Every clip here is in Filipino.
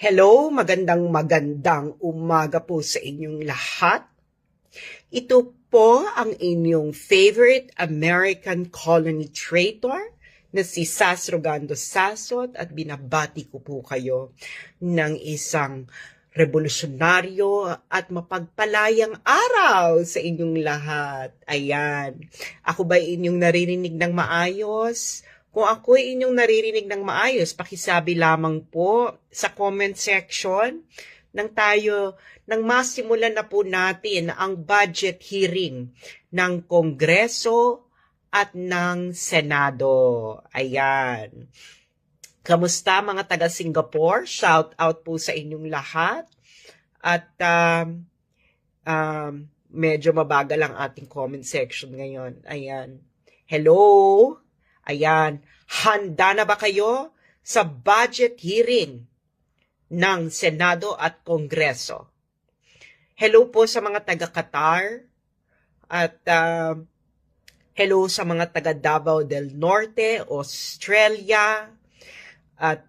Hello, magandang umaga po sa inyong lahat. Ito po ang inyong favorite American colony traitor na si Sas Rogando Sasot at binabati ko po kayo ng isang revolusyonaryo at mapagpalayang araw sa inyong lahat. Ayan, ako ba inyong naririnig ng maayos? Kung ako ay inyong naririnig ng maayos, pakisabi lamang po sa comment section nang masimulan na po natin ang budget hearing ng Kongreso at ng Senado. Ayan. Kamusta mga taga Singapore? Shout out po sa inyong lahat. At medyo mabagal ang ating comment section ngayon. Ayan. Hello? Ayan, handa na ba kayo sa budget hearing ng Senado at Kongreso? Hello po sa mga taga-Qatar at hello sa mga taga Davao del Norte, Australia at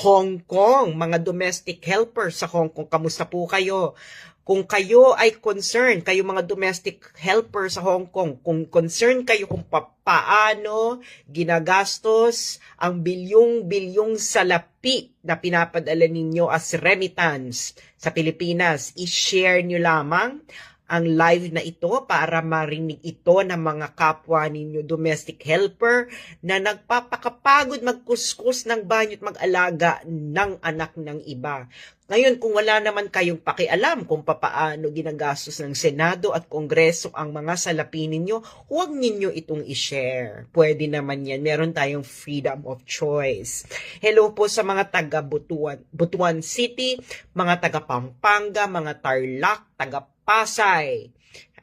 Hong Kong, mga domestic helpers sa Hong Kong. Kamusta po kayo? Kung kayo ay concerned, kayo mga domestic helper sa Hong Kong, kung concerned kayo kung paano ginagastos ang bilyong-bilyong salapi na pinapadala ninyo as remittance sa Pilipinas, i-share nyo lamang ang live na ito para marinig ito ng mga kapwa ninyo domestic helper na nagpapakapagod magkuskus ng banyo at mag-alaga ng anak ng iba. Ngayon, kung wala naman kayong pakialam kung paano ginagastos ng Senado at Kongreso ang mga salapi ninyo, huwag ninyo itong i-share. Pwede naman yan. Meron tayong freedom of choice. Hello po sa mga taga Butuan City, mga taga Pampanga, mga Tarlac, taga Pasay,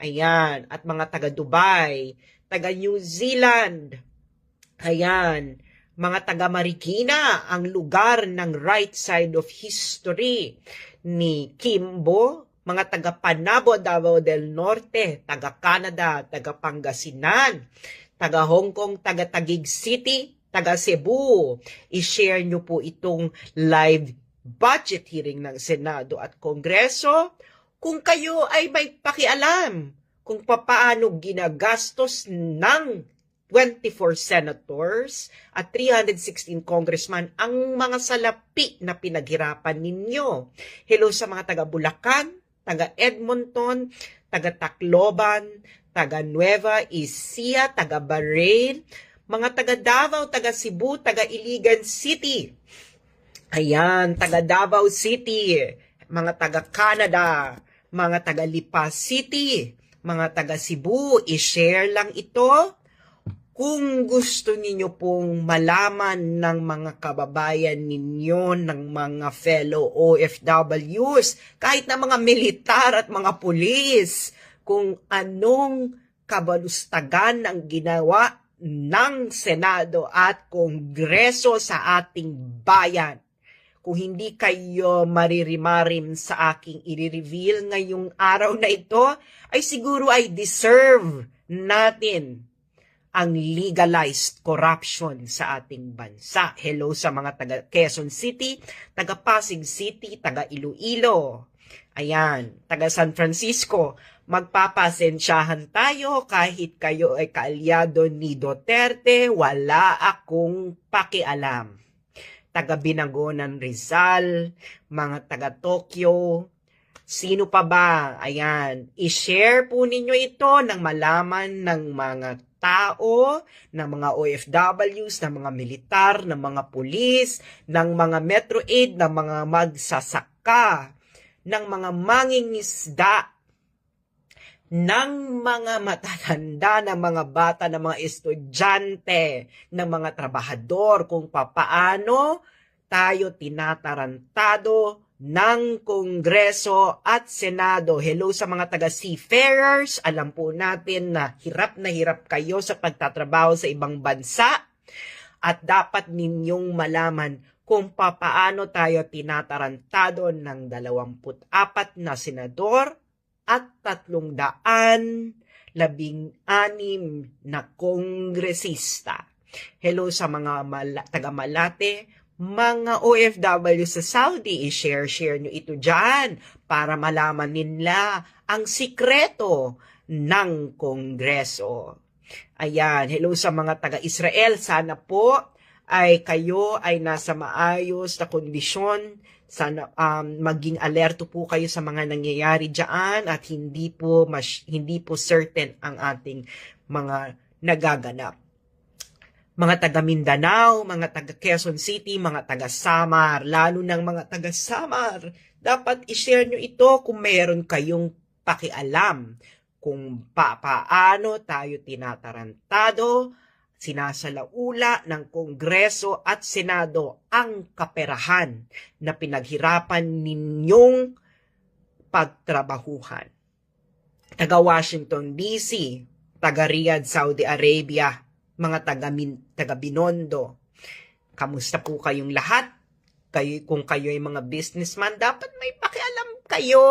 ayan, at mga taga Dubai, taga New Zealand, ayan, mga taga Marikina, ang lugar ng right side of history ni Kimbo, mga taga Panabo, Davao del Norte, taga Canada, taga Pangasinan, taga Hong Kong, taga Taguig City, taga Cebu. I-share nyo po itong live budget hearing ng Senado at Kongreso. Kung kayo ay may pakialam kung paano ginagastos ng 24 senators at 316 congressman ang mga salapi na pinaghirapan ninyo. Hello sa mga taga Bulacan, taga Edmonton, taga Tacloban, taga Nueva Ecija, taga Bahrain, mga taga Davao, taga Cebu, taga Iligan City. Ayan, taga Davao City, mga taga Canada, mga taga Lipa City, mga taga Cebu, i-share lang ito. Kung gusto ninyo pong malaman ng mga kababayan ninyo, ng mga fellow OFWs, kahit na mga militar at mga pulis, kung anong kabalustagan ang ginawa ng Senado at Kongreso sa ating bayan. Kung hindi kayo maririmarim sa aking i-reveal ngayong araw na ito, ay siguro ay deserve natin ang legalized corruption sa ating bansa. Hello sa mga taga Quezon City, taga Pasig City, taga Iloilo. Ayan, taga San Francisco. Magpapasensyahan tayo kahit kayo ay kaalyado ni Duterte, wala akong pakialam. Taga Binangonan, Rizal, mga taga Tokyo, sino pa ba? Ayan, i-share po ninyo ito nang malaman ng mga tao, ng mga OFWs, ng mga militar, ng mga pulis, ng mga Metro Aid, ng mga magsasaka, ng mga mangingisda, ng mga matatanda, ng mga bata, ng mga estudyante, ng mga trabahador, kung papaano tayo tinatarantado ng Kongreso at Senado. Hello sa mga taga-seafarers. Alam po natin na hirap kayo sa pagtatrabaho sa ibang bansa at dapat ninyong malaman kung papaano tayo tinatarantado ng 24 na senador at 316 na kongresista. Hello sa mga taga Malate, Mga OFW sa Saudi, i-share nyo ito dyan para malaman nila ang sikreto ng Kongreso. Ayan, hello sa mga taga-Israel. Sana po ay kayo ay nasa maayos na kondisyon. Sana maging alerto po kayo sa mga nangyayari diyan at hindi po certain ang ating mga nagaganap. Mga taga Mindanao, mga taga Quezon City, mga taga Samar, lalo ng mga taga Samar, dapat i-share nyo ito kung mayroon kayong pakialam kung paano tayo tinatarantado, sinasalaula ng Kongreso at Senado ang kaperahan na pinaghirapan ninyong pagtrabahuhan. Taga Washington DC, taga Riyadh, Saudi Arabia, mga taga Binondo, kamusta po kayong lahat? Kung kayo ay mga businessman, dapat may pakialam kayo.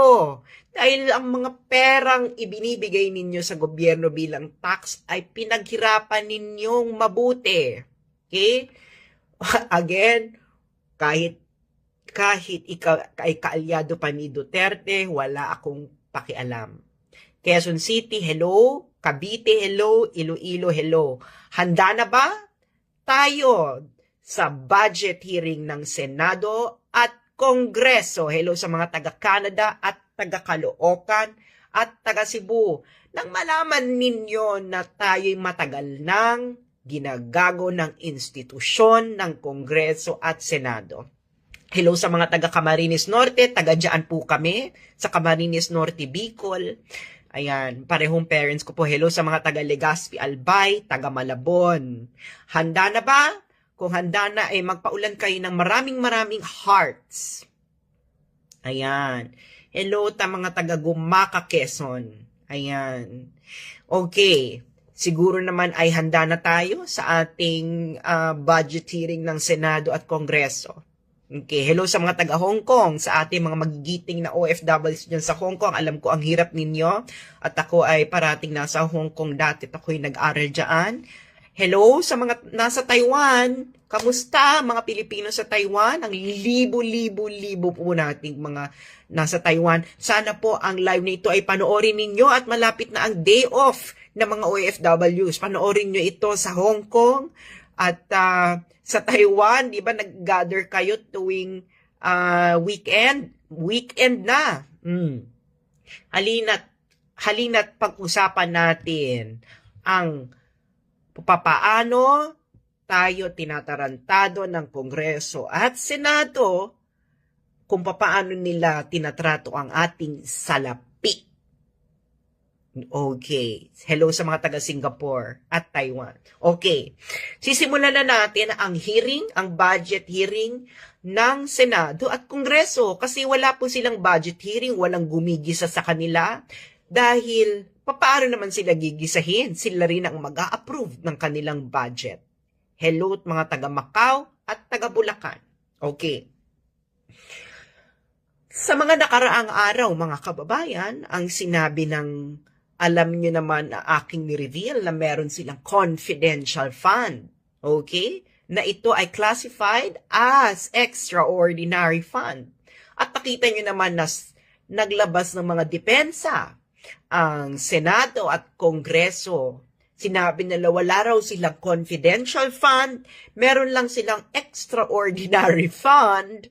Dahil ang mga perang ibinibigay ninyo sa gobyerno bilang tax ay pinaghirapan ninyong mabuti. Okay? Again, kahit ikaw ay kaalyado pa ni Duterte, wala akong pakialam. Quezon City, hello. Cavite, hello. Iloilo, hello. Handa na ba tayo sa budget hearing ng Senado at Kongreso? Hello sa mga taga-Canada at taga-Caloocan at taga-Cebu. Nang malaman ninyo na tayo'y matagal nang ginagago ng institusyon ng Kongreso at Senado. Hello sa mga taga-Camarines Norte, taga-dyan po kami sa Camarines Norte, Bicol. Ayan, parehong parents ko po. Hello sa mga taga-Legazpi, Albay, taga-Malabon. Handa na ba? Kung handa na, magpaulan kayo ng maraming hearts. Ayan. Hello ta mga taga-Gumaka, Quezon. Ayan. Okay. Siguro naman ay handa na tayo sa ating budget hearing ng Senado at Kongreso. Okay, hello sa mga taga-Hong Kong, sa ating mga magigiting na OFWs dyan sa Hong Kong. Alam ko ang hirap ninyo at ako ay parating nasa Hong Kong dati at ako'y nag-aral dyan. Hello sa mga nasa Taiwan. Kamusta mga Pilipino sa Taiwan? Ang libo po nating mga nasa Taiwan. Sana po ang live nito ay panoorin ninyo at malapit na ang day off ng mga OFWs. Panoorin nyo ito sa Hong Kong at sa Taiwan, di ba nag-gather kayo tuwing weekend na. Halina't pag-usapan natin ang papaano tayo tinatarantado ng Kongreso at Senado kung papaano nila tinatrato ang ating salapi. Okay. Hello sa mga taga-Singapore at Taiwan. Okay. Sisimulan na natin ang budget hearing ng Senado at Kongreso kasi wala po silang budget hearing, walang gumigisa sa kanila dahil paano naman sila gigisahin? Sila rin ang mag-a-approve ng kanilang budget. Hello mga taga-Macau at taga-Bulacan. Okay. Sa mga nakaraang araw, mga kababayan, ang sinabi ng alam nyo naman na aking ni-reveal na meron silang confidential fund. Okay? Na ito ay classified as extraordinary fund. At nakita nyo naman na naglabas ng mga depensa ang Senado at Kongreso. Sinabi nila wala raw silang confidential fund, meron lang silang extraordinary fund,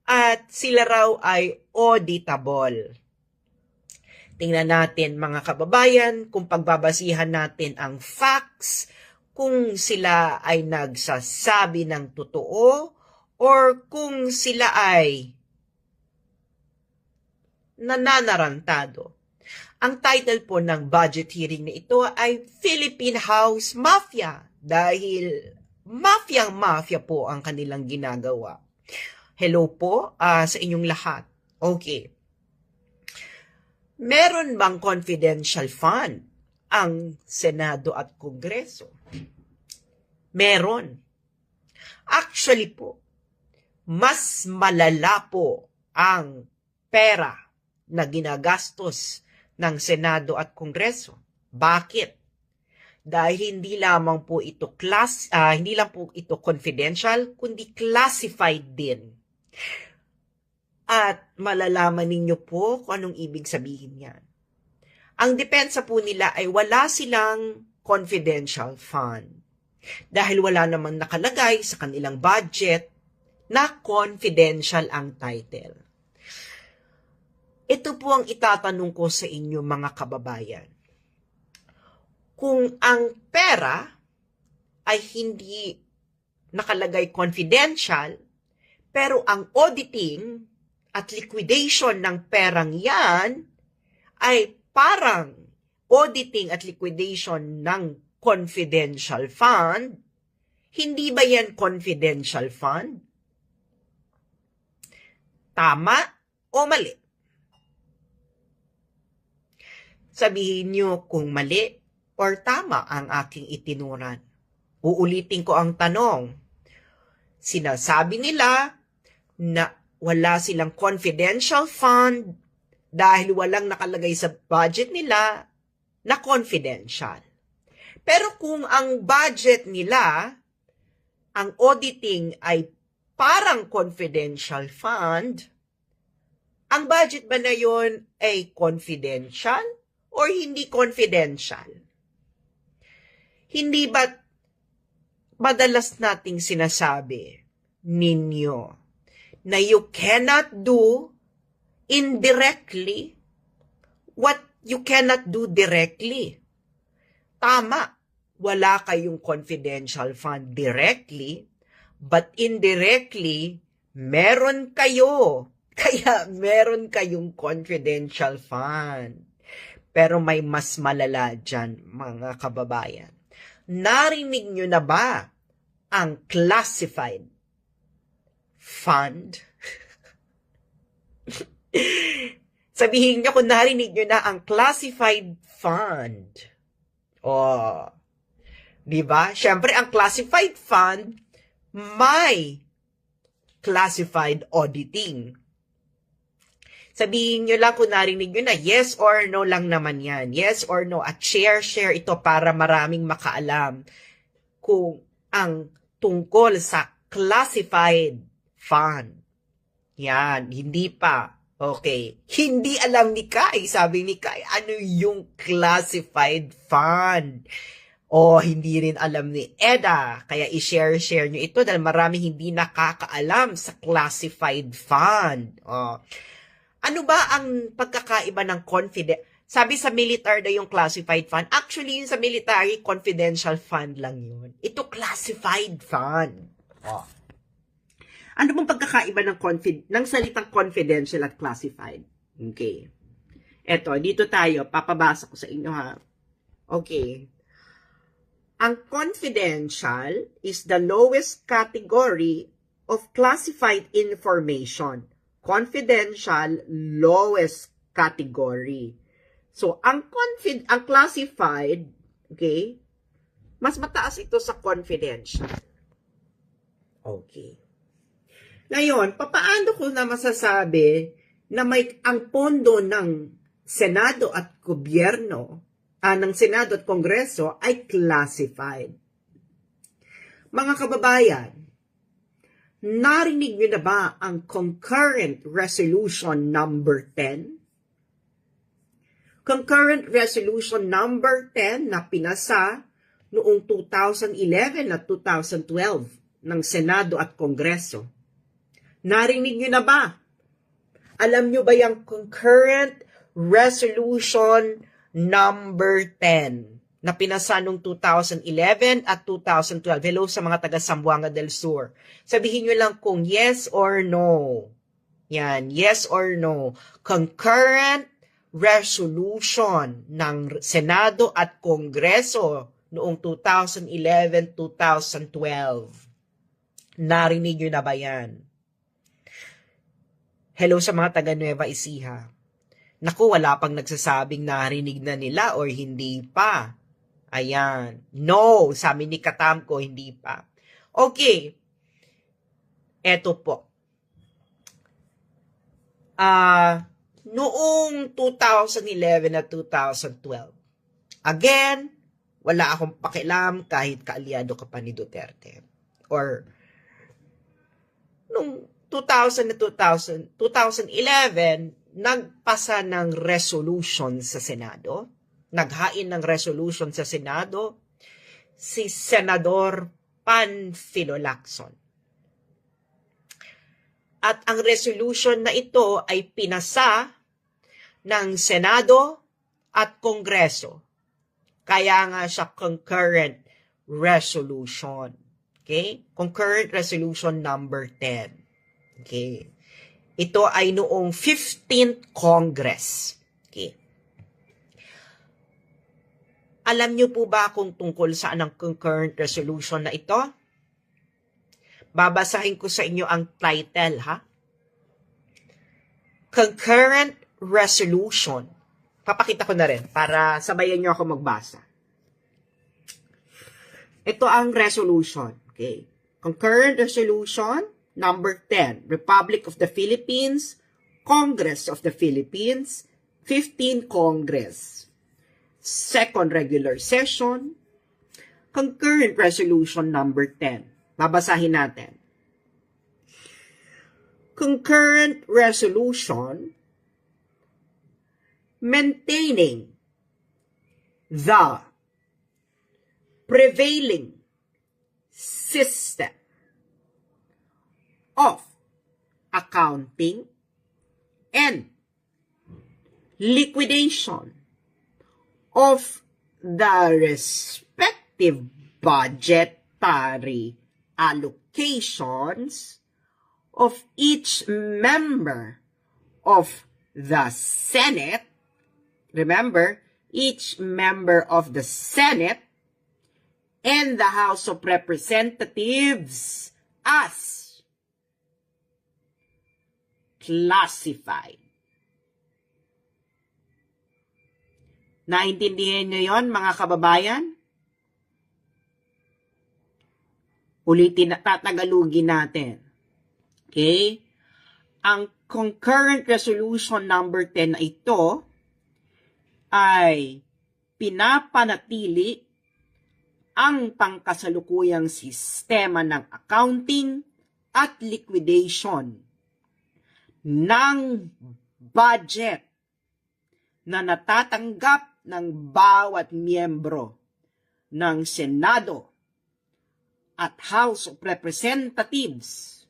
at sila raw ay auditable. Tingnan natin mga kababayan kung pagbabasihan natin ang facts, kung sila ay nagsasabi ng totoo or kung sila ay nananarantado. Ang title po ng budget hearing na ito ay Philippine House Mafia dahil mafia po ang kanilang ginagawa. Hello po sa inyong lahat. Okay. Meron bang confidential fund ang Senado at Kongreso? Meron. Actually po, mas malala po ang pera na ginagastos ng Senado at Kongreso. Bakit? dahil hindi lamang po ito hindi lang po ito confidential, kundi classified din. At malalaman ninyo po kung anong ibig sabihin yan. Ang depensa po nila ay wala silang confidential fund. Dahil wala namang nakalagay sa kanilang budget na confidential ang title. Ito po ang itatanong ko sa inyo mga kababayan. Kung ang pera ay hindi nakalagay confidential, pero ang auditing at liquidation ng perang yan ay parang auditing at liquidation ng confidential fund, hindi ba yan confidential fund? Tama o mali? Sabihin nyo kung mali or tama ang aking itinuran. Uulitin ko ang tanong. Sinasabi nila na wala silang confidential fund dahil walang nakalagay sa budget nila na confidential. Pero kung ang budget nila, ang auditing ay parang confidential fund, ang budget ba na yun ay confidential or hindi confidential? Hindi ba madalas nating sinasabi ninyo na you cannot do indirectly what you cannot do directly? Tama, wala kayong confidential fund directly, but indirectly, meron kayo. Kaya meron kayong confidential fund. Pero may mas malala dyan, mga kababayan. Narinig nyo na ba ang classified fund? Sabihin nyo kung narinig nyo na ang classified fund. Oh, di ba? Siyempre, ang classified fund may classified auditing. Sabihin nyo lang kung narinig nyo na yes or no lang naman yan. Yes or no. At share ito para maraming makaalam kung ang tungkol sa classified fund. Yan, hindi pa. Okay. Hindi alam ni Kai. Sabi ni Kai, ano yung classified fund? O hindi rin alam ni Eda. Kaya i-share nyo ito dahil maraming hindi nakakaalam sa classified fund. Ano ba ang pagkakaiba ng Sabi sa military na yung classified fund. Actually, yung sa military, confidential fund lang yun. Ito classified fund. Ano bang pagkakaiba ng salitang confidential at classified? Okay. Eto, dito tayo. Papabasa ko sa inyo ha. Okay. Ang confidential is the lowest category of classified information. Confidential, lowest category. So, ang classified, okay, mas mataas ito sa confidential. Okay. Ngayon, papaano ko na masasabi na ang pondo ng Senado at Gobyerno, ng Senado at Kongreso ay classified? Mga kababayan, narinig niyo na ba ang Concurrent Resolution number 10? Concurrent Resolution number 10 na pinasa noong 2011 at 2012 ng Senado at Kongreso. Narinig niyo na ba? Alam niyo ba yung Concurrent Resolution number 10 na pinasa noong 2011 at 2012. Hello sa mga taga Zamboanga del Sur. Sabihin nyo lang kung yes or no. Yan, yes or no. Concurrent resolution ng Senado at Kongreso noong 2011-2012. Narinig nyo na ba yan? Hello sa mga taga Nueva Ecija. Naku, wala pang nagsasabing narinig na nila or hindi pa. Ayan. No, sabi ni Katamko, hindi pa. Okay. Eto po. Noong 2011 at 2012, again, Wala akong pakialam kahit kaalyado ka pa ni Duterte. Or, nung 2011, nagpasa ng resolution sa Senado. Naghain ng resolution sa Senado si Senador Panfilo Lacson. At ang resolution na ito ay pinasa ng Senado at Kongreso. Kaya nga siya concurrent resolution. Okay? Concurrent resolution number 10. Okay? Ito ay noong 15th Congress. Okay? Alam niyo po ba kung tungkol saan ang concurrent resolution na ito? Babasahin ko sa inyo ang title, ha? Concurrent resolution. Papakita ko na rin para sabayan niyo ako magbasa. Ito ang resolution. Okay. Concurrent resolution number 10, Republic of the Philippines, Congress of the Philippines, 15th Congress. Second regular session, concurrent resolution number 10. Babasahin natin. Concurrent resolution maintaining the prevailing system of accounting and liquidation of the respective budgetary allocations of each member of the Senate. Remember, each member of the Senate and the House of Representatives as classified. Naintindihan niyo yon, mga kababayan? Ulitin na, tatagalugin natin. Okay? Ang concurrent resolution number 10 na ito ay pinapanatili ang pangkasalukuyang sistema ng accounting at liquidation ng budget na natatanggap ng bawat miyembro ng Senado at House of Representatives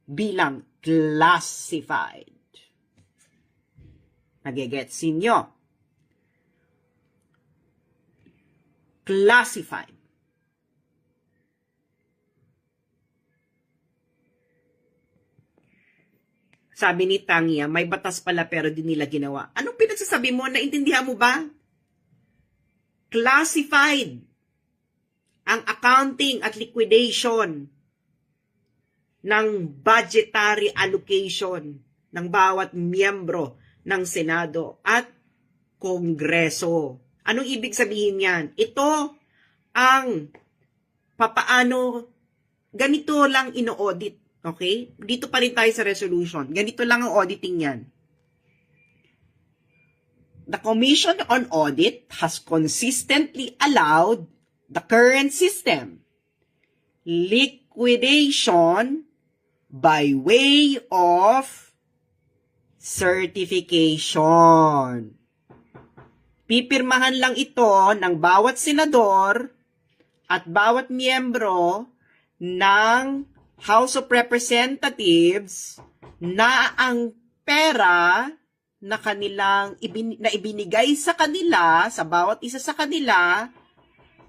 bilang classified. Nagegetsin nyo? Classified. Sabi ni Tangya, may batas pala pero di nila ginawa. Anong pinagsasabi mo? Naintindihan mo ba? Classified ang accounting at liquidation ng budgetary allocation ng bawat miyembro ng Senado at Kongreso. Anong ibig sabihin yan? Ito ang papaano, ganito lang ino-audit. Okay? Dito pa rin tayo sa resolution. Ganito lang ang auditing yan. The Commission on Audit has consistently allowed the current system liquidation by way of certification. Pipirmahan lang ito ng bawat senador at bawat miyembro ng House of Representatives na ang pera na kanilang ibinigay sa kanila, sa bawat isa sa kanila,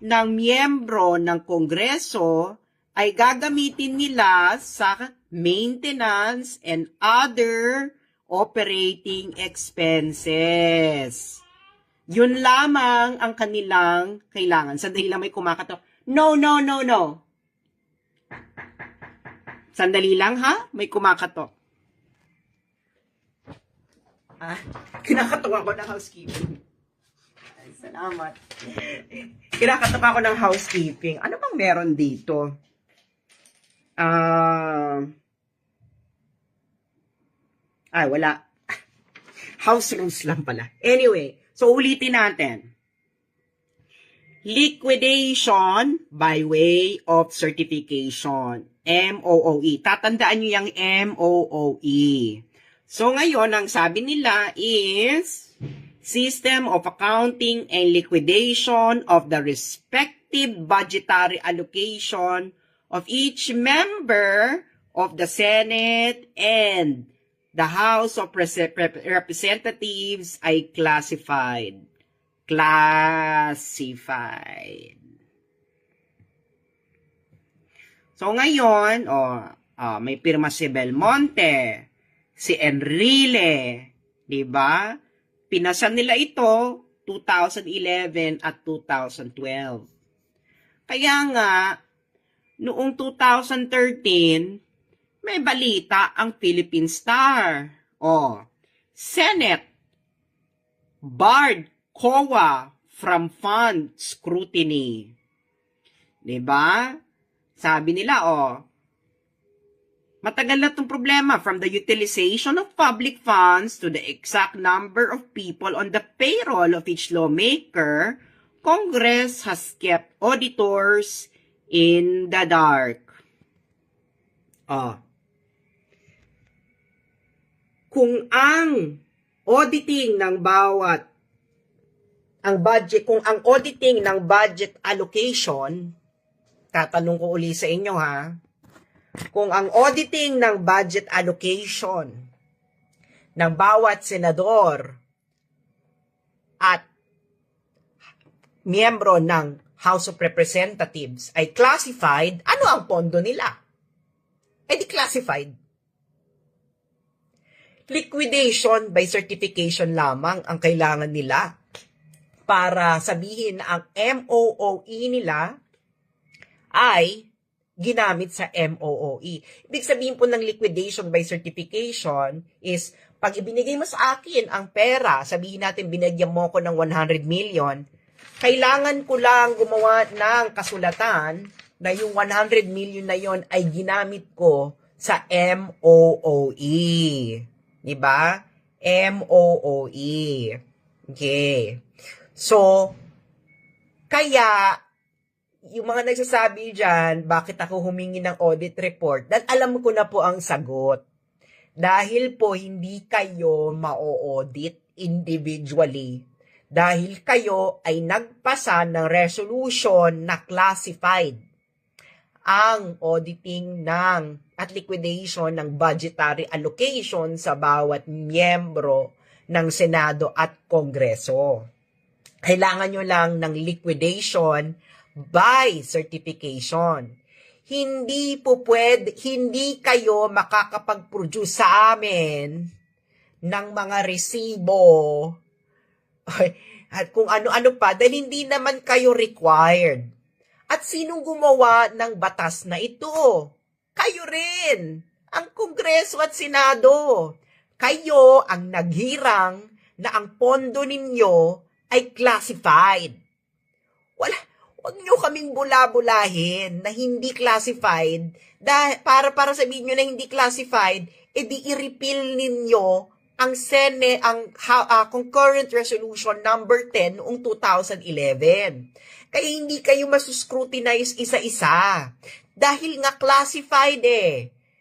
ng miyembro ng Kongreso ay gagamitin nila sa maintenance and other operating expenses. Yun lamang ang kanilang kailangan. Sandali lang, may kumakatok. No. Sandali lang, ha? May kumakatok. Kinakatok ako ng housekeeping. Ay, salamat. Kinakatok ako ng housekeeping. Ano bang meron dito? Wala. House rules lang pala. Anyway, so ulitin natin. liquidation by way of certification. MOOE. Tatandaan nyo yung MOOE. So ngayon, ang sabi nila is system of accounting and liquidation of the respective budgetary allocation of each member of the Senate and the House of Representatives ay classified. So ngayon, may pirma si Belmonte, si Enrile, 'di ba? Pinasan nila ito 2011 at 2012. Kaya nga noong 2013, may balita ang Philippine Star. Senate barred COA from fund scrutiny. 'Di ba? Sabi nila, matagal na itong problema from the utilization of public funds to the exact number of people on the payroll of each lawmaker. Congress has kept auditors in the dark. Kung ang auditing ng budget allocation, tatanong ko uli sa inyo ha, kung ang auditing ng budget allocation ng bawat senador at miyembro ng House of Representatives ay classified, ano ang pondo nila? Di classified. Liquidation by certification lamang ang kailangan nila para sabihin na ang MOOE nila ay ginamit sa MOOE. Ibig sabihin po ng liquidation by certification is pag ibinigay mo sa akin ang pera, sabihin natin binigyan mo ko ng 100 million, kailangan ko lang gumawa ng kasulatan na yung 100 million na yon ay ginamit ko sa MOOE. Diba? MOOE. Okay. So, kaya, yung mga nagsasabi dyan, bakit ako humingi ng audit report? Dahil alam ko na po ang sagot. Dahil po hindi kayo ma-audit individually. Dahil kayo ay nagpasa ng resolution na classified ang auditing at liquidation ng budgetary allocation sa bawat miyembro ng Senado at Kongreso. Kailangan nyo lang ng liquidation by certification. Hindi kayo makakapag-produce sa amin ng mga resibo at kung ano-ano pa dahil hindi naman kayo required. At sinong gumawa ng batas na ito? Kayo rin, ang Kongreso at Senado. Kayo ang naghirang na ang pondo ninyo ay classified. Huwag nyo kaming bula-bulahin na hindi classified. Para sabihin nyo na hindi classified, edi i-repeal ninyo ang concurrent resolution number 10 noong 2011. Kaya hindi kayo masuscrutinize isa-isa. Dahil nga classified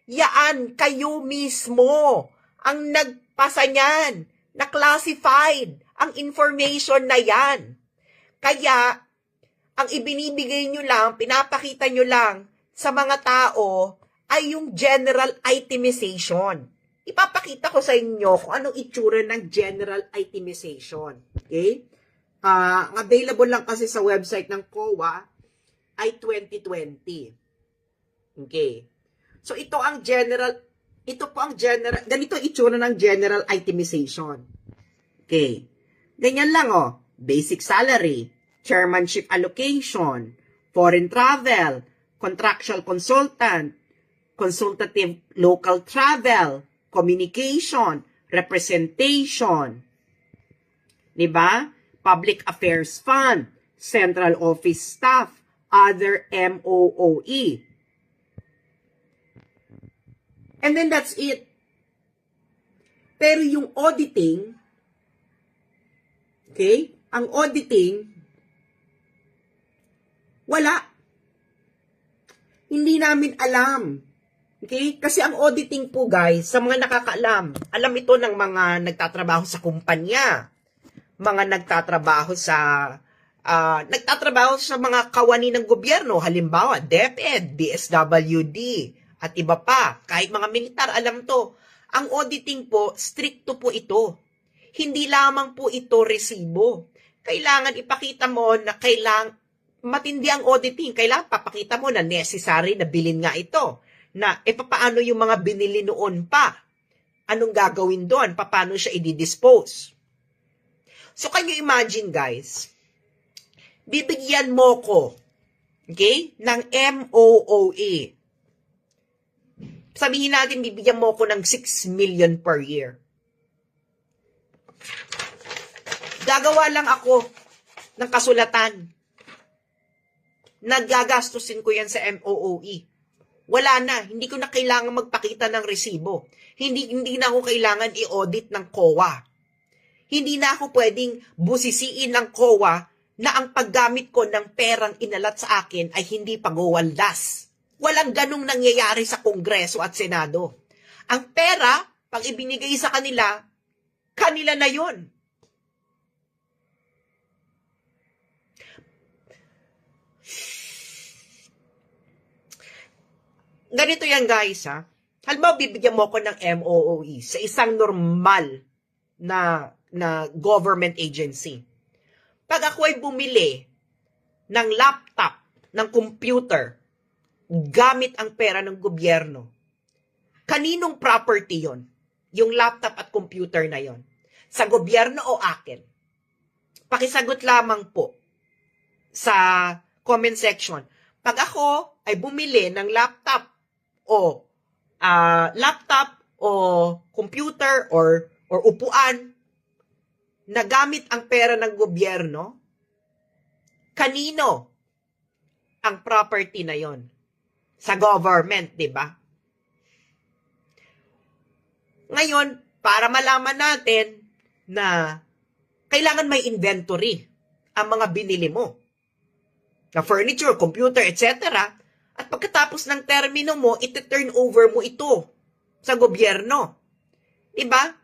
Yaan, kayo mismo ang nagpasa niyan na classified ang information na yan. Kaya, ang ibinibigay nyo lang, pinapakita nyo lang sa mga tao ay yung general itemization. Ipapakita ko sa inyo kung anong itsura ng general itemization. Okay? Available lang kasi sa website ng COA ay 2020. Okay. So ito po ang general, ganito itsura ng general itemization. Okay. Ganyan lang basic salary, chairmanship allocation, foreign travel, contractual consultant, consultative local travel, communication, representation. 'Di ba? Public Affairs Fund, Central Office Staff, other MOOE. And then that's it. Pero yung auditing, okay, ang auditing, Wala. Hindi namin alam. Okay? Kasi ang auditing po guys, sa mga nakakaalam, alam ito ng mga nagtatrabaho sa kumpanya, mga nagtatrabaho sa mga kawani ng gobyerno, halimbawa DepEd, DSWD, at iba pa, kahit mga militar, alam to. Ang auditing po, stricto po ito. Hindi lamang po ito resibo. Kailangan ipakita mo na matindi ang auditing. Kailangan papakita mo na necessary na bilhin nga ito. Na paano yung mga binili noon pa? Anong gagawin doon? Paano siya i-dispose? So, can you imagine guys? Bibigyan mo ko, okay, ng MOOE. Sabihin natin, bibigyan mo ko ng 6 million per year. Gagawa lang ako ng kasulatan. Naggagastusin ko yan sa MOOE. Wala na. Hindi ko na kailangan magpakita ng resibo. Hindi na ako kailangan i-audit ng COA. Hindi na ako pwedeng busisiin ng COA na ang paggamit ko ng perang inalat sa akin ay hindi pagwawaldas. Walang ganong nangyayari sa Kongreso at Senado. Ang pera, pag ibinigay sa kanila, kanila na yon. Ganito yan guys ha. Halimbawa, bibigyan mo ko ng MOOE sa isang normal na government agency. Pag ako ay bumili ng laptop, ng computer, gamit ang pera ng gobyerno, kaninong property yon? Yung laptop at computer na yon? Sa gobyerno o akin? Pakisagot lamang po sa comment section. Pag ako ay bumili ng laptop o computer or upuan na gamit ang pera ng gobyerno, kanino ang property na yon? Sa government, di ba? Ngayon, para malaman natin na kailangan may inventory ang mga binili mo. Na furniture, computer, etc. At pagkatapos ng termino mo, iti-turn over mo ito sa gobyerno. Diba?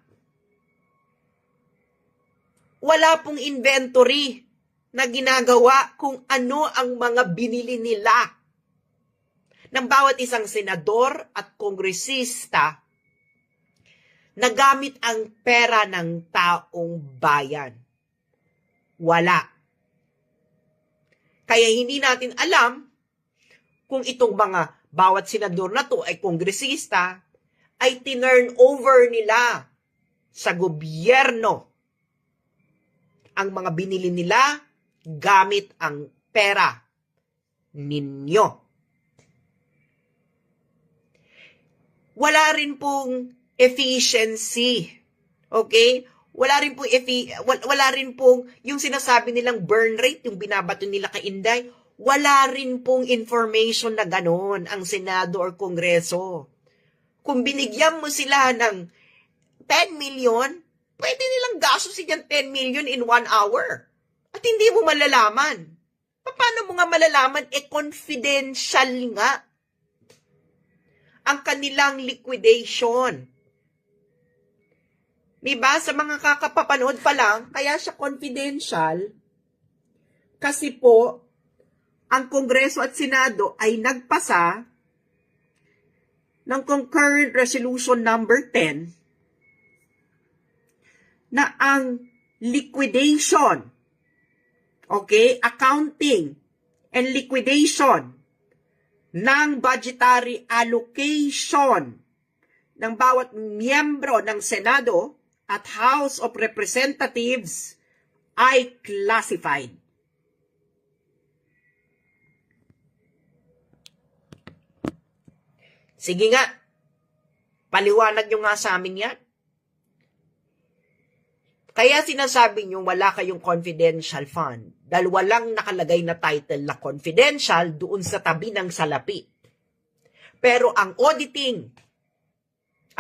Wala pong inventory na ginagawa kung ano ang mga binili nila ng bawat isang senador at kongresista na gamit ang pera ng taong bayan. Wala. Kaya hindi natin alam kung itong mga bawat senador na to ay kongresista ay tinurn over nila sa gobyerno ang mga binili nila gamit ang pera ninyo. Wala rin pong efficiency. Okay? Wala rin pong yung sinasabi nilang burn rate, yung binabato nila kay Inday, wala rin pong information na ganon ang Senado or Kongreso. Kung binigyan mo sila ng 10 million, pwede nilang gastusin yung 10 million in 1 hour. At hindi mo malalaman. Paano mo nga malalaman? Confidential nga ang kanilang liquidation. Diba? Sa mga kakapapanood pa lang, kaya siya confidential kasi po, ang Kongreso at Senado ay nagpasa ng Concurrent Resolution number 10 na ang liquidation, okay, accounting and liquidation ng budgetary allocation ng bawat miyembro ng Senado at House of Representatives ay classified. Sige nga, paliwanag nyo nga sa amin yan. Kaya sinasabi nyo wala kayong confidential fund dahil walang nakalagay na title na confidential doon sa tabi ng salapi. Pero ang auditing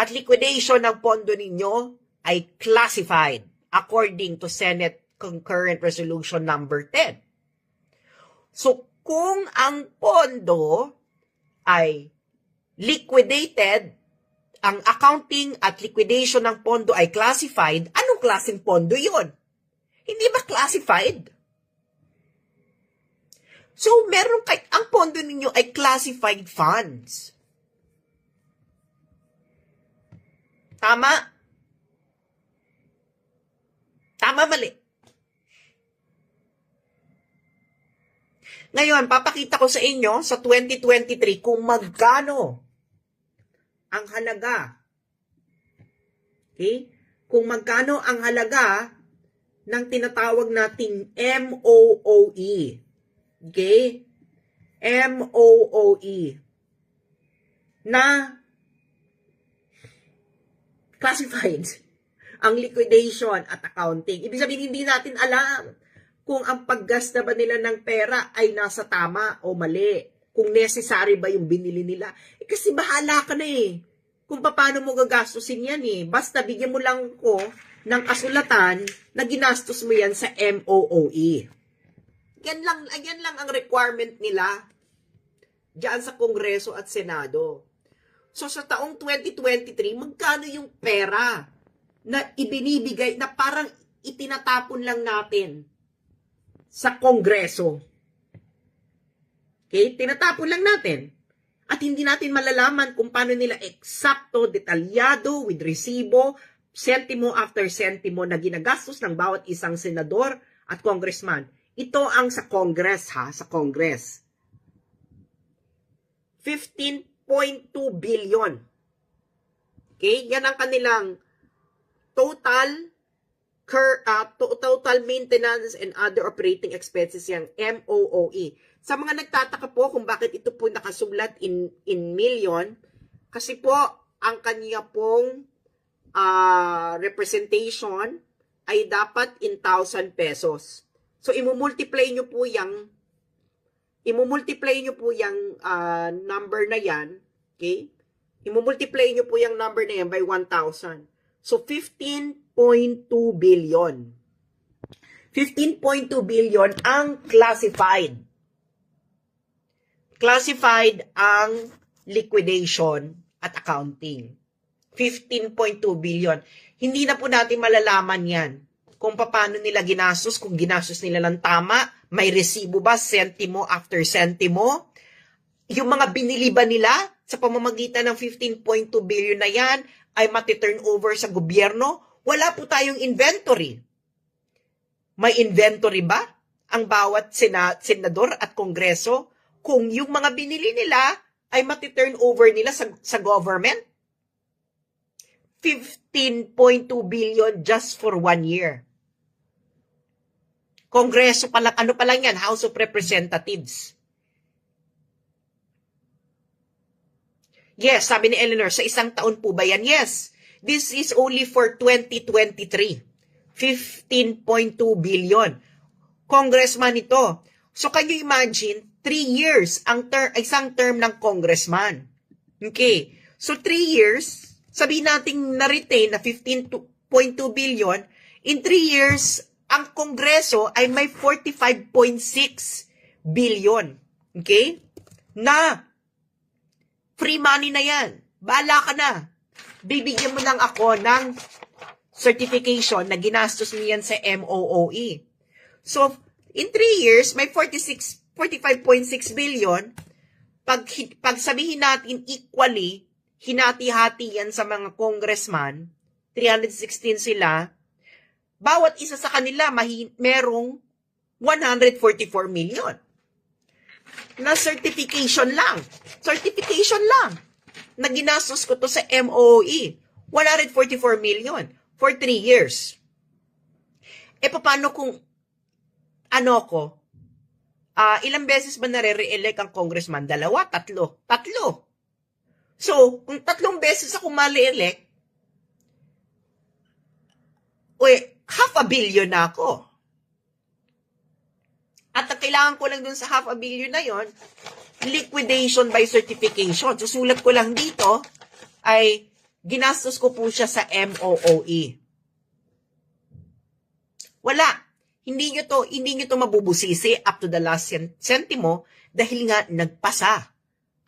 at liquidation ng pondo ninyo ay classified according to Senate Concurrent Resolution number 10. So, kung ang pondo ay liquidated, ang accounting at liquidation ng pondo ay classified, anong klaseng pondo yon? Hindi ba classified? So, ang pondo ninyo ay classified funds. Tama? Tama, mali. Ngayon, papakita ko sa inyo sa 2023 kung magkano ang halaga. Okay? Kung magkano ang halaga ng tinatawag nating MOOE. Okay? MOOE. Na classified ang liquidation at accounting. Ibig sabihin, hindi natin alam kung ang paggasta ba nila ng pera ay nasa tama o mali. Kung necessary ba yung binili nila. Kasi bahala ka na eh. Kung paano mo gagastusin yan eh. Basta bigyan mo lang ko ng kasulatan na ginastos mo yan sa MOOE. Yan lang ang requirement nila diyan sa Kongreso at Senado. So sa taong 2023, magkano yung pera na ibinibigay, na parang itinatapon lang natin sa Kongreso? Okay? Tinatapon lang natin. At hindi natin malalaman kung paano nila eksakto, detalyado, with resibo, sentimo after sentimo na ginagastos ng bawat isang senador at congressman. Ito ang sa Congress ha, sa Congress. 15.2 billion. Okay? Yan ang kanilang total maintenance and other operating expenses, yung MOOE. Sa mga nagtataka po kung bakit ito po nakasulat in million, kasi po ang kanya pong representation ay dapat in 1,000 pesos. So imumultiply nyo po yung number na yan, okay? Imumultiply nyo po yung number na yan by 1,000. So 15.2 billion. 15.2 billion ang classified. Classified ang liquidation at accounting. 15.2 billion. Hindi na po natin malalaman yan kung paano nila ginastos, kung ginastos nila ng tama, may resibo ba, sentimo after sentimo. Yung mga binili ba nila sa pamamagitan ng 15.2 billion na yan ay mati-turn over sa gobyerno? Wala po tayong inventory. May inventory ba ang bawat senador at kongreso kung yung mga binili nila ay mati-turn over nila sa government? 15.2 billion just for 1 year. Kongreso pa lang, ano pa lang yan, House of Representatives. Yes, sabi ni Eleanor, sa isang taon po ba yan? Yes. This is only for 2023. 15.2 billion. Congressman ito. So can you imagine, 3 years ang isang term ng congressman. Okay. So 3 years, sabihin natin na-retain na 15.2 billion, in 3 years, ang Kongreso ay may 45.6 billion. Okay? Na free money na yan. Bahala ka na. Bibigyan mo lang ako ng certification na ginastos mo yan sa MOOE. So, in 3 years, may 45.6 billion. Pag sabihin natin equally, hinati-hati yan sa mga congressman, 316 sila, bawat isa sa kanila merong 144 million. Na certification lang. Certification lang. Na ginastos ko to sa MOE. 144 million for 3 years. E paano kung ilang beses ba nare-re-elect ang congressman? 2, 3? 3. So, kung 3 beses ako mali-elect, $500 million na ako. At ang kailangan ko lang dun sa $500 million na yon, liquidation by certification. Susulat ko lang dito ay ginastos ko po siya sa MOOE. Wala. Hindi nyo to mabubusisi up to the last centimo dahil nga nagpasa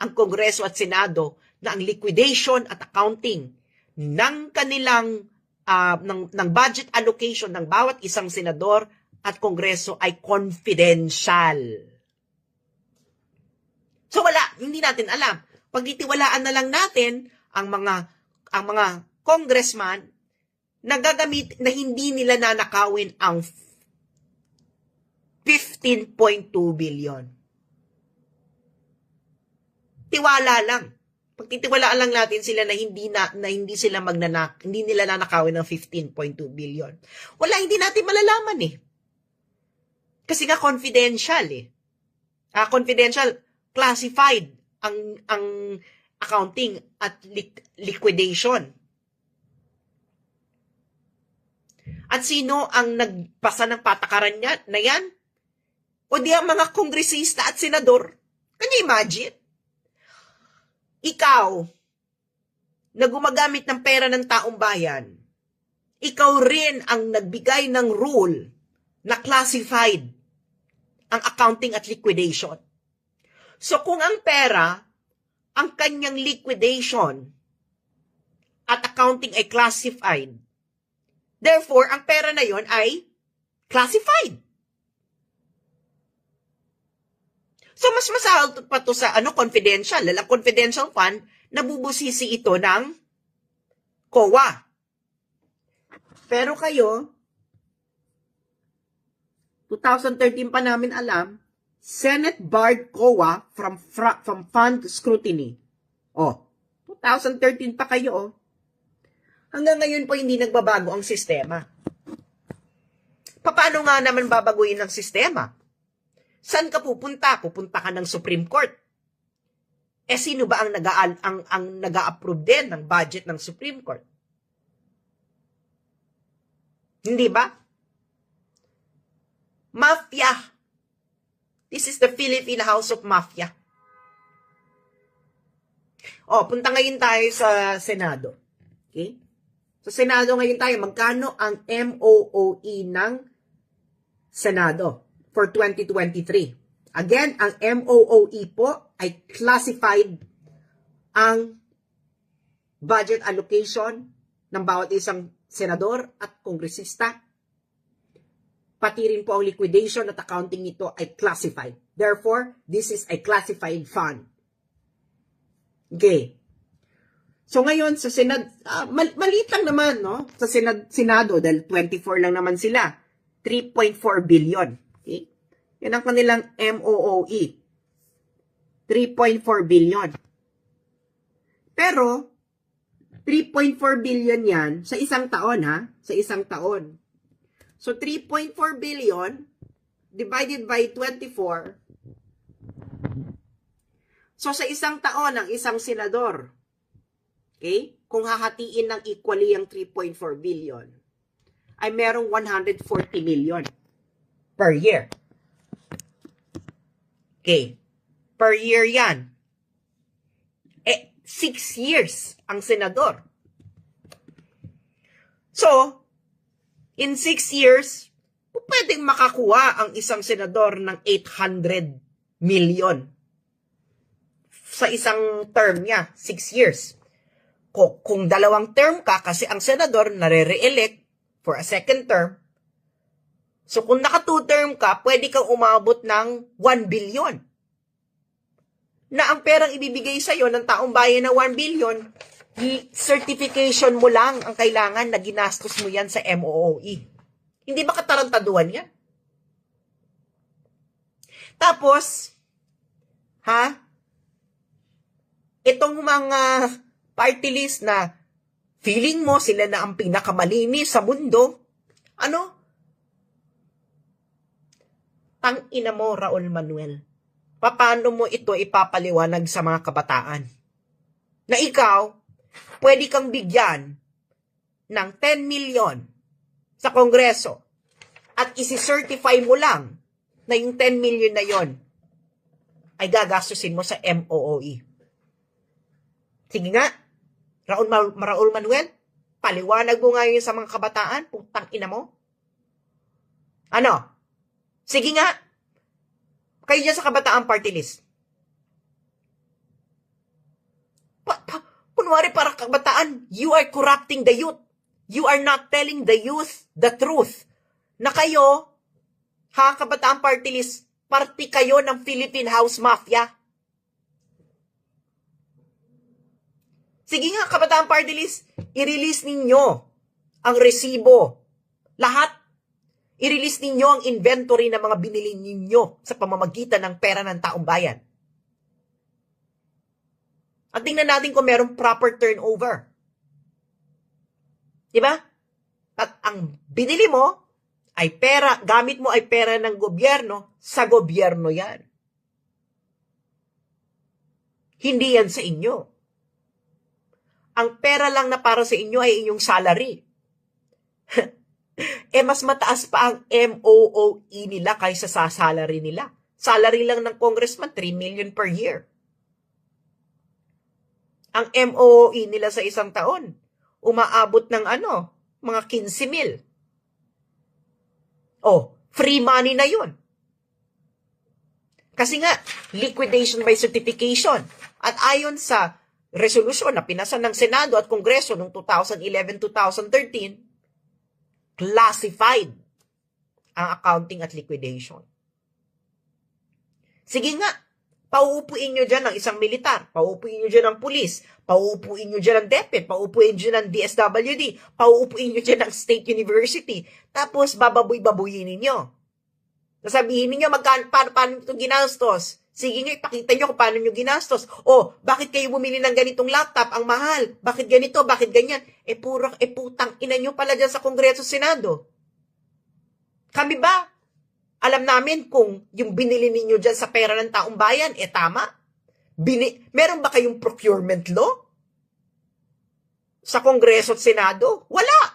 ang Kongreso at Senado na ang liquidation at accounting ng kanilang ng budget allocation ng bawat isang senador at Kongreso ay confidential. So wala, hindi natin alam. Pagtitiwalaan na lang natin ang mga congressman na gagamit na hindi nila nanakawin ang 15.2 billion. Tiwala lang. Pagtitiwalaan lang natin sila na hindi nila nanakawin ng 15.2 billion. Wala, hindi natin malalaman eh. Kasi nga confidential eh. Confidential, classified ang accounting at liquidation. At sino ang nagpasa ng patakaran na yan? O di ang mga kongresista at senador? Can you imagine? Ikaw, na gumagamit ng pera ng taong bayan, ikaw rin ang nagbigay ng rule na classified ang accounting at liquidation. So kung ang pera, ang kanyang liquidation at accounting ay classified, therefore, ang pera na yon ay classified. So, mas masahal pa to sa confidential. Lalang confidential fund, nabubusisi ito ng COA. Pero kayo, 2013 pa namin alam, Senate barred COA from fund scrutiny. 2013 pa kayo, Hanggang ngayon po hindi nagbabago ang sistema. Paano nga naman babaguhin ang sistema? Saan ka pupunta? Pupunta ka ng Supreme Court. Sino ba ang nag-a-approve din ng budget ng Supreme Court? Hindi ba? Mafia. This is the Philippine House of Mafia. Punta ngayon tayo sa Senado. Okay? Sa Senado ngayon tayo, magkano ang MOOE ng Senado for 2023? Again, ang MOOE po ay classified ang budget allocation ng bawat isang senador at kongresista. Pati rin po ang liquidation at accounting nito ay classified. Therefore, this is a classified fund. Okay. So ngayon sa Senado, maliit lang naman, no? Sa Senado, dahil 24 lang naman sila. 3.4 billion. Okay? Yan ang kanilang MOOE. 3.4 billion. Pero, 3.4 billion yan sa isang taon, ha? Sa isang taon. So, 3.4 billion divided by 24. So, sa isang taon, ang isang senador, okay, kung hahatiin ng equally ang 3.4 billion, ay merong 140 million per year. Okay. Per year yan. 6 years ang senador. So, in 6 years, pwedeng makakuha ang isang senador ng 800 million sa isang term niya, 6 years. Kung dalawang term ka, kasi ang senador nare-re-elect for a second term, so kung naka 2 term ka, pwede kang umabot ng 1 billion. Na ang perang ibibigay sa'yo ng taong bayan na 1 billion, certification mo lang ang kailangan na ginastos mo yan sa MOOE. Hindi ba katarantaduhan yan? Tapos, itong mga party list na feeling mo sila na ang pinakamalinis sa mundo, tangina mo, Raul Manuel. Paano mo ito ipapaliwanag sa mga kabataan? Na ikaw, pwede kang bigyan ng 10 million sa Kongreso at isi-certify mo lang na yung 10 million na yon ay gagastusin mo sa MOOE. Sige nga, Raul Manuel, paliwanag mo nga yun sa mga kabataan, putang ina mo. Ano? Sige nga. Kayo dyan sa Kabataan Party List. Kunwari para kabataan, you are corrupting the youth. You are not telling the youth the truth. Na kayo, Kabataan Party List, party kayo ng Philippine House Mafia. Sige nga, Kabataan Party List, i-release ninyo ang resibo. Lahat. I-release ninyo ang inventory ng mga binili ninyo sa pamamagitan ng pera ng taong bayan. At tingnan natin kung merong proper turnover. Diba? At ang binili mo ay pera, gamit mo ay pera ng gobyerno, sa gobyerno yan. Hindi yan sa inyo. Ang pera lang na para sa inyo ay inyong salary. Mas mataas pa ang MOOE nila kaysa sa salary nila. Salary lang ng congressman, 3 million per year. Ang MOOE nila sa isang taon, umaabot ng mga 15 mil. Free money na yun. Kasi nga, liquidation by certification. At ayon sa resolusyon na pinasa ng Senado at Kongreso noong 2011-2013, classified ang accounting at liquidation. Sige nga, pauupuin nyo dyan ng isang militar, pauupuin nyo dyan ng pulis, pauupuin nyo dyan ng DepEd, pauupuin nyo dyan ng DSWD, pauupuin nyo dyan ng State University, tapos bababoy-baboyin ninyo. Sasabihin ninyo, paano ito ginastos? Sige nga, ipakita nyo kung paano nyo ginastos. Bakit kayo bumili ng ganitong laptop? Ang mahal. Bakit ganito? Bakit ganyan? Putang ina nyo pala dyan sa Kongreso Senado. Kami ba? Alam namin kung yung binili ninyo dyan sa pera ng taong bayan, tama? Meron ba kayong procurement law? Sa Kongreso at Senado? Wala.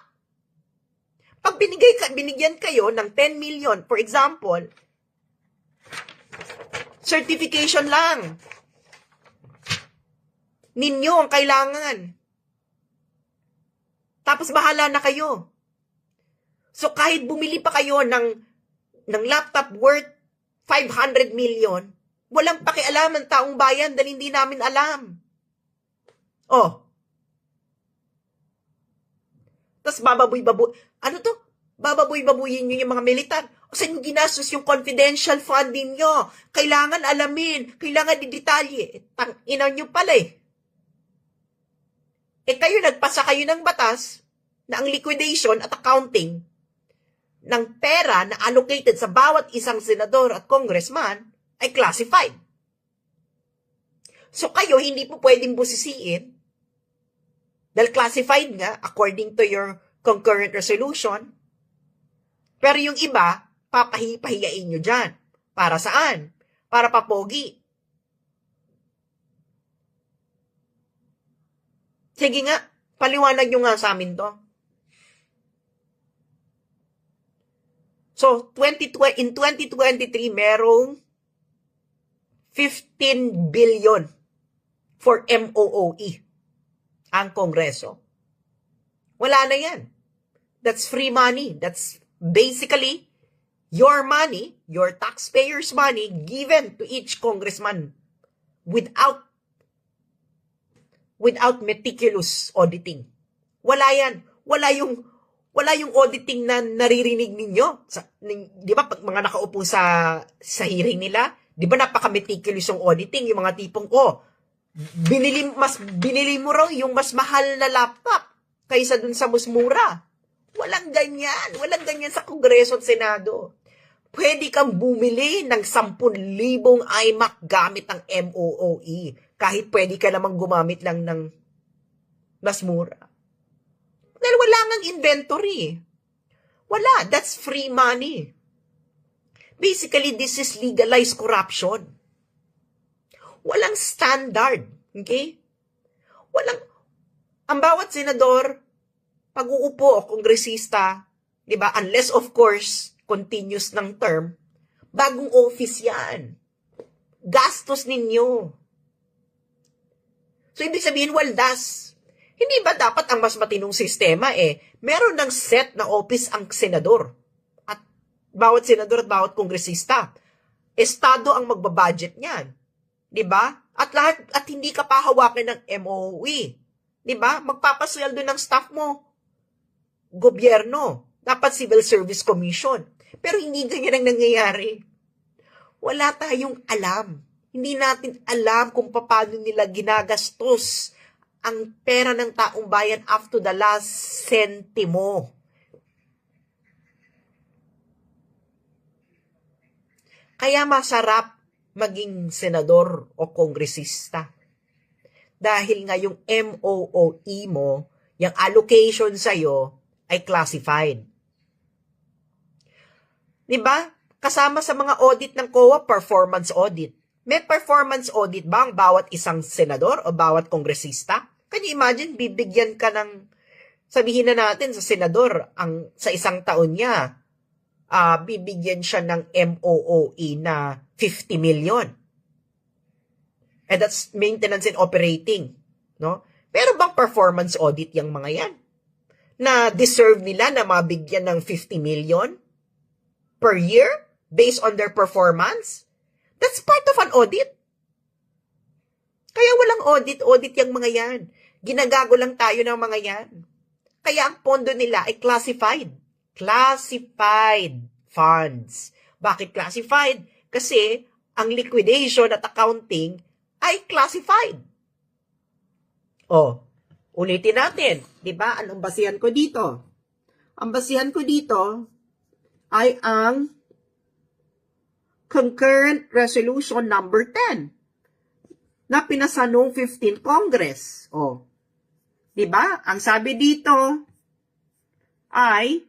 Pag binigyan kayo ng 10 million, for example, certification lang. Ninyo ang kailangan. Tapos bahala na kayo. So kahit bumili pa kayo ng laptop worth 500 million, walang pakialam ng taong bayan dahil hindi namin alam. Tapos bababoy-baboyin nyo yung mga militar. Saan yung ginastos yung confidential funding nyo? Kailangan alamin. Kailangan didetalye. Tang-ina nyo pala kayo nagpasa kayo ng batas na ang liquidation at accounting ng pera na allocated sa bawat isang senador at congressman ay classified. So kayo hindi po pwedeng busisiin dahil classified nga according to your concurrent resolution. Pero yung iba, papahiyain nyo dyan. Para saan? Para papogi. Sige nga, paliwanag nyo nga sa amin to. So, in 2023, merong 15 billion for MOOE ang Kongreso. Wala na yan. That's free money. That's basically your money, your taxpayers' money given to each congressman without meticulous auditing. Wala yan. Wala yung auditing na naririnig ninyo. Di ba, pag mga nakaupo sa hearing nila, di ba napaka-meticulous yung auditing, yung mga tipong, binili mo raw yung mas mahal na laptop kaysa dun sa mas mura. Walang ganyan. Walang ganyan sa Kongreso at Senado. Pwede kang bumili ng 10,000 iMac gamit ang MOOE. Kahit pwede ka namang gumamit lang ng mas mura. Dahil wala ngang inventory. Wala. That's free money. Basically, this is legalized corruption. Walang standard. Okay? Ang bawat senador, pag uupo o kongresista, di ba, unless of course, continuous ng term, bagong office yan. Gastos ninyo. So, ibig sabihin, waldas. Hindi ba dapat ang mas matinong sistema meron ng set na office ang senador? At Bawat senador at bawat kongresista. Estado ang magbabudget niyan. 'Di ba? At hindi ka pahawakin ng MOE. 'Di ba? Magpapasweldo ng staff mo. Gobyerno. Dapat Civil Service Commission. Pero hindi ganyan ang nangyayari. Wala tayong alam. Hindi natin alam kung paano nila ginagastos ang pera ng taong bayan up to the last sentimo. Kaya masarap maging senador o kongresista. Dahil nga yung MOOE mo, yung allocation sa'yo, ay classified. Diba? Kasama sa mga audit ng COA, performance audit. May performance audit ba ang bawat isang senador o bawat kongresista? Can you imagine, bibigyan ka ng, sabihin na natin sa senador, sa isang taon niya, bibigyan siya ng MOOE na 50 million. And that's maintenance and operating. No? Pero bang performance audit yung mga yan? Na deserve nila na mabigyan ng 50 million per year based on their performance? That's part of an audit. Kaya walang audit yung mga yan. Ginagago lang tayo ng mga yan. Kaya ang pondo nila ay classified. Classified funds. Bakit classified? Kasi ang liquidation at accounting ay classified. Ulitin natin. Diba? Anong basihan ko dito? Ang basihan ko dito ay ang Concurrent Resolution number 10 na pinasa noong 15th Congress. Diba? Ang sabi dito ay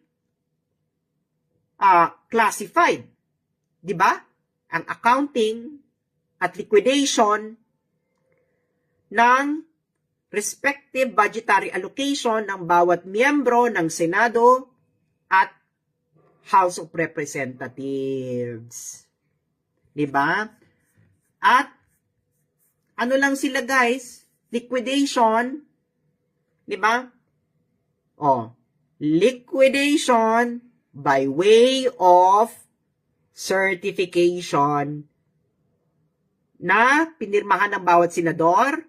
classified. Diba? Ang accounting at liquidation ng respective budgetary allocation ng bawat miyembro ng Senado at House of Representatives. Diba? At ano lang sila guys? Liquidation. Diba? Liquidation by way of certification na pinirmahan ng bawat senador,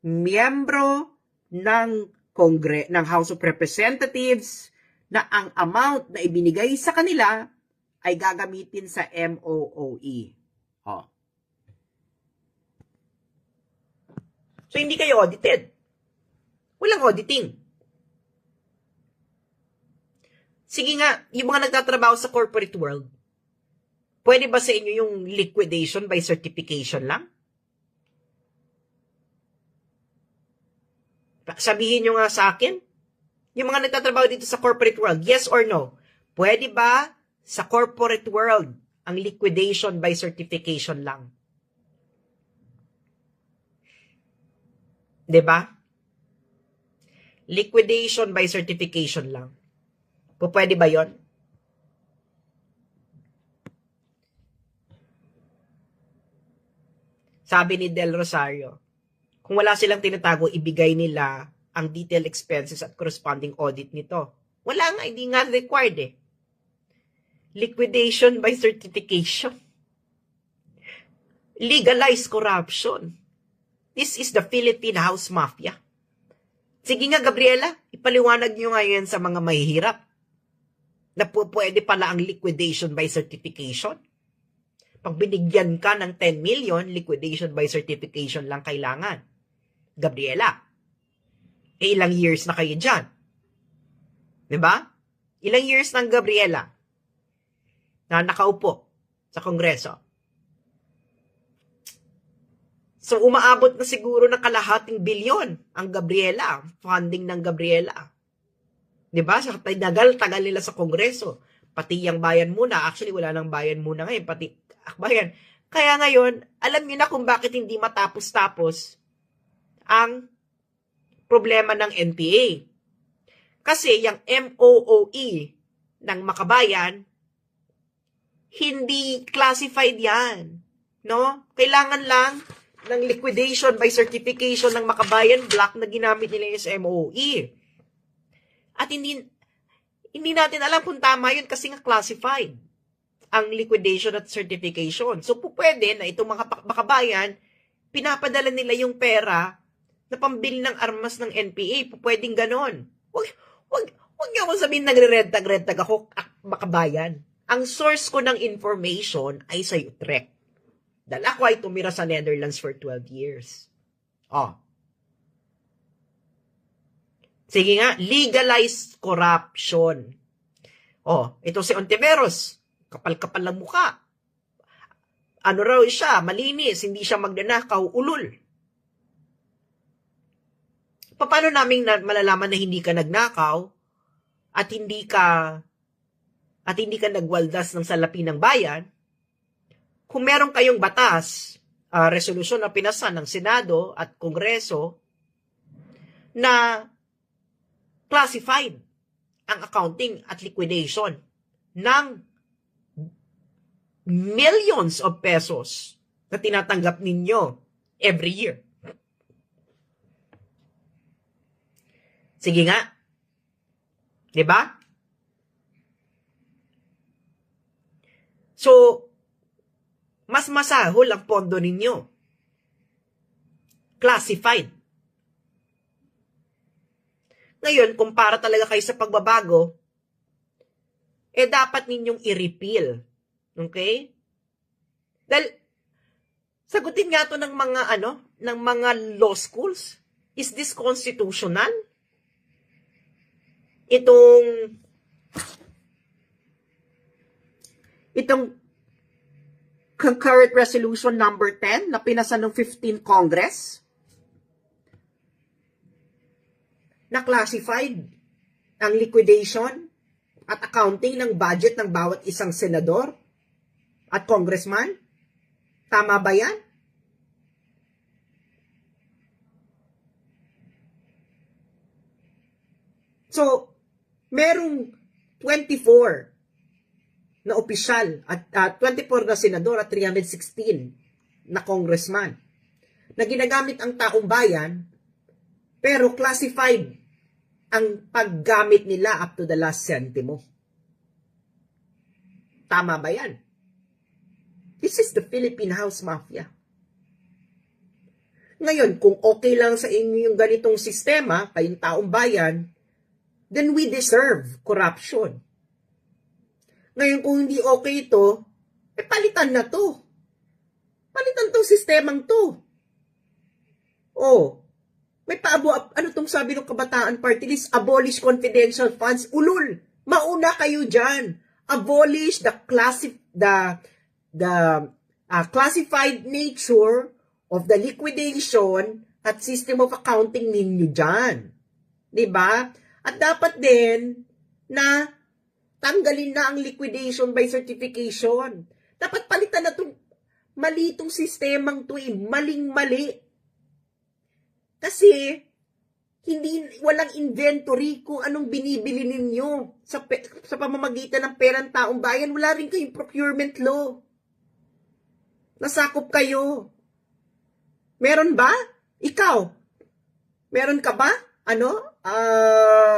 miyembro ng House of Representatives na ang amount na ibinigay sa kanila ay gagamitin sa MOOE. So, hindi kayo audited. Walang auditing. Sige nga, yung mga nagtatrabaho sa corporate world, pwede ba sa inyo yung liquidation by certification lang? Sabihin nyo nga sa akin, yung mga nagtatrabaho dito sa corporate world, yes or no? Pwede ba sa corporate world ang liquidation by certification lang? Diba? Liquidation by certification lang. Pwede ba yon? Sabi ni Del Rosario, kung wala silang tinatago, ibigay nila ang detailed expenses at corresponding audit nito. Wala nga, hindi nga required eh. Liquidation by certification. Legalized corruption. This is the Philippine House Mafia. Sige nga, Gabriela, ipaliwanag nyo nga yan sa mga mahihirap na pwede pala ang liquidation by certification. Pag binigyan ka ng 10 million, liquidation by certification lang kailangan. Gabriela, ilang years na kayo dyan? Diba? Ilang years ng Gabriela na nakaupo sa Kongreso? So, umaabot na siguro ng kalahating bilyon ang Gabriela, funding ng Gabriela. Diba? Sa tagal nila sa Kongreso. Pati yung bayan muna. Actually, wala nang bayan muna ngayon. Pati bayan. Kaya ngayon, alam niyo na kung bakit hindi matapos-tapos ang problema ng NPA. Kasi yung MOOE ng Makabayan, hindi classified yan. No? Kailangan lang ng liquidation by certification ng Makabayan block na ginamit nila yung MOE. At hindi natin alam kung tama yun kasi nga classified. ang liquidation at certification. So, pwede na itong mga makabayan, pinapadala nila yung pera na pambili ng armas ng NPA. Pwedeng ganon. Huwag niyo akong sabihin nagre-rentag ako, makabayan. Ang source ko ng information ay sa Utrecht. Dahil ako ay tumira sa Netherlands for 12 years. Sige nga, legalized corruption. Ito si Ontiveros. Kapal-kapal lang mukha. Ano raw siya? Malinis. Hindi siya magnanakaw. Ulol. Paano namin malalaman na hindi ka nagnakaw at hindi ka nagwaldas ng salapi ng bayan? Kung meron kayong batas, resolusyon na pinasa ng Senado at Kongreso na classified ang accounting at liquidation ng millions of pesos na tinatanggap ninyo every year. Sige nga. 'Di ba? So, mas masahol ang pondo ninyo. Classified. Ngayon, kung para talaga kayo sa pagbabago, dapat ninyong i-repeal. Okay? Dahil, sagutin nga to ng mga law schools. Is this constitutional? Itong concurrent resolution number 10 na pinasa ng 15th Congress na classified ang liquidation at accounting ng budget ng bawat isang senador at congressman. Tama ba yan? So, merong 24 na opisyal at 24 na senador at 316 na congressman na ginagamit ang taong bayan pero classified ang paggamit nila up to the last centimo. Tama ba yan? This is the Philippine House Mafia. Ngayon, kung okay lang sa inyo yung ganitong sistema, kayong taong bayan, then we deserve corruption. Ngayon, kung hindi okay ito, palitan na to. Palitan tong sistemang to. May ano tong sabi ng Kabataan Party List? Abolish confidential funds. Ulul, mauna kayo dyan. Abolish the classified nature of the liquidation at system of accounting ninyo dyan. Diba? At dapat din na tanggalin na ang liquidation by certification. Dapat palitan na itong mali itong sistemang to maling-mali. Kasi walang inventory kung anong binibili ninyo sa pamamagitan ng perang taong bayan. Wala rin kayong procurement law. Nasakop kayo. Meron ba? Ikaw? Meron ka ba?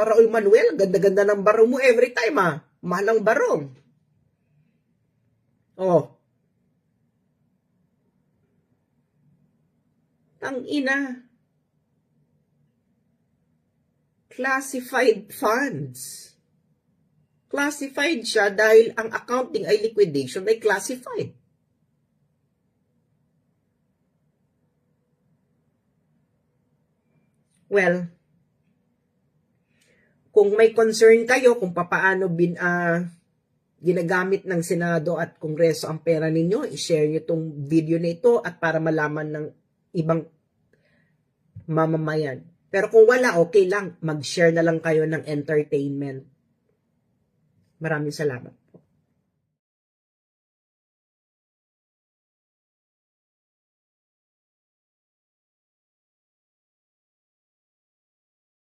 Raul Manuel, ganda-ganda ng barong mo every time, Mahalang barong. Tangina. Classified funds. Classified siya dahil ang accounting ay liquidation ay classified. Well, kung may concern kayo kung paano ginagamit ng Senado at Kongreso ang pera ninyo, i-share nyo itong video na ito at para malaman ng ibang mamamayan. Pero kung wala, okay lang. Mag-share na lang kayo ng entertainment. Maraming salamat.